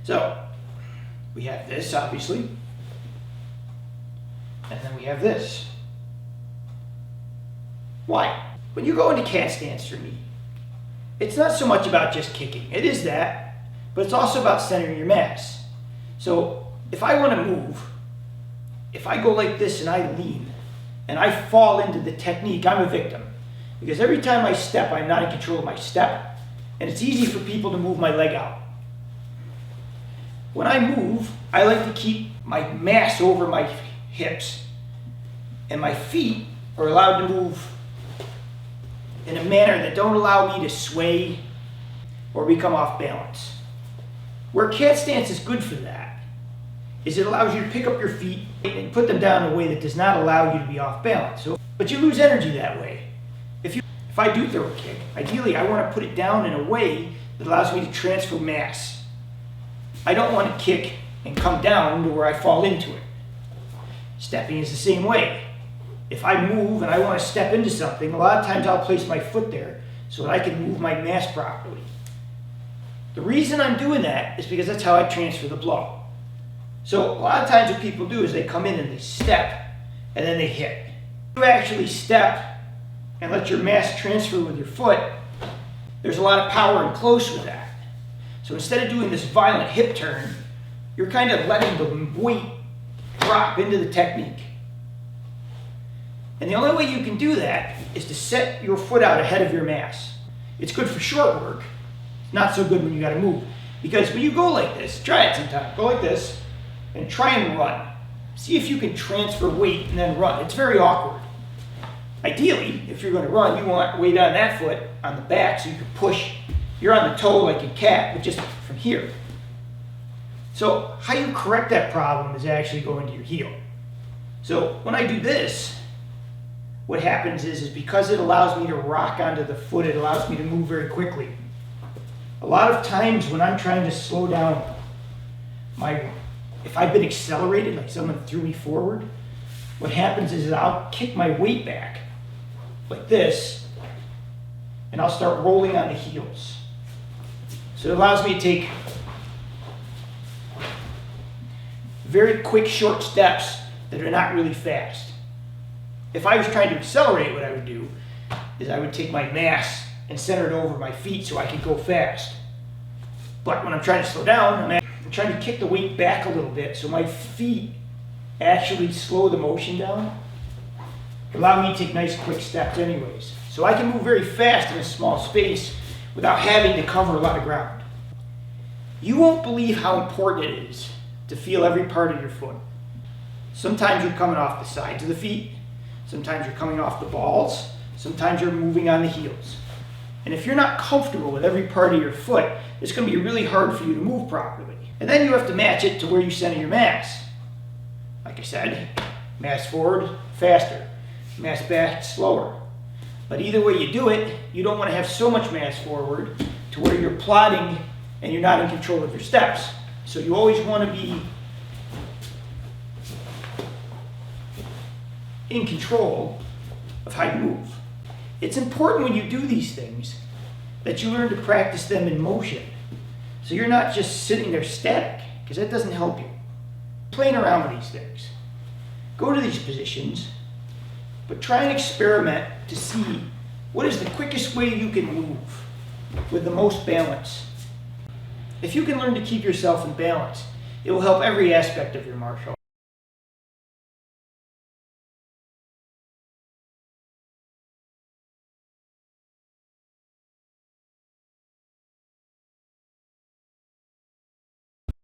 So we have this, obviously, and then we have this. Why? When you go into cat stance for me, it's not so much about just kicking. It is that, but it's also about centering your mass. So if I want to move, if I go like this and I lean, and I fall into the technique, I'm a victim. Because every time I step, I'm not in control of my step, and it's easy for people to move my leg out. When I move, I like to keep my mass over my hips, and my feet are allowed to move in a manner that don't allow me to sway or become off balance. Where cat stance is good for that is it allows you to pick up your feet and put them down in a way that does not allow you to be off balance. But you lose energy that way. If I do throw a kick, ideally I want to put it down in a way that allows me to transfer mass. I don't want to kick and come down to where I fall into it. Stepping is the same way. If I move and I want to step into something, a lot of times I'll place my foot there so that I can move my mass properly. The reason I'm doing that is because that's how I transfer the blow. So a lot of times what people do is they come in and they step and then they hit. If you actually step and let your mass transfer with your foot, there's a lot of power and close with that. So instead of doing this violent hip turn, you're kind of letting the weight drop into the technique. And the only way you can do that is to set your foot out ahead of your mass. It's good for short work. It's not so good when you got to move. Because when you go like this, try it sometime. Go like this and try and run. See if you can transfer weight and then run. It's very awkward. Ideally, if you're going to run, you want weight on that foot, on the back, so you can push. You're on the toe like a cat, but just from here. So how you correct that problem is actually going to your heel. So when I do this, what happens is because it allows me to rock onto the foot, it allows me to move very quickly. A lot of times when I'm trying to slow down if I've been accelerated, like someone threw me forward, what happens is I'll kick my weight back like this, and I'll start rolling on the heels. So it allows me to take very quick, short steps that are not really fast. If I was trying to accelerate, what I would do is I would take my mass and center it over my feet so I could go fast. But when I'm trying to slow down, I'm trying to kick the weight back a little bit so my feet actually slow the motion down. Allow me to take nice quick steps anyways. So I can move very fast in a small space without having to cover a lot of ground. You won't believe how important it is to feel every part of your foot. Sometimes you're coming off the sides of the feet. Sometimes you're coming off the balls. Sometimes you're moving on the heels. And if you're not comfortable with every part of your foot, it's going to be really hard for you to move properly. And then you have to match it to where you center your mass. Like I said, mass forward, faster. Mass back, slower. But either way you do it, you don't want to have so much mass forward to where you're plodding and you're not in control of your steps. So you always want to be in control of how you move. It's important when you do these things that you learn to practice them in motion. So you're not just sitting there static, because that doesn't help you. Playing around with these things. Go to these positions, but try and experiment to see what is the quickest way you can move with the most balance. If you can learn to keep yourself in balance, it will help every aspect of your martial art.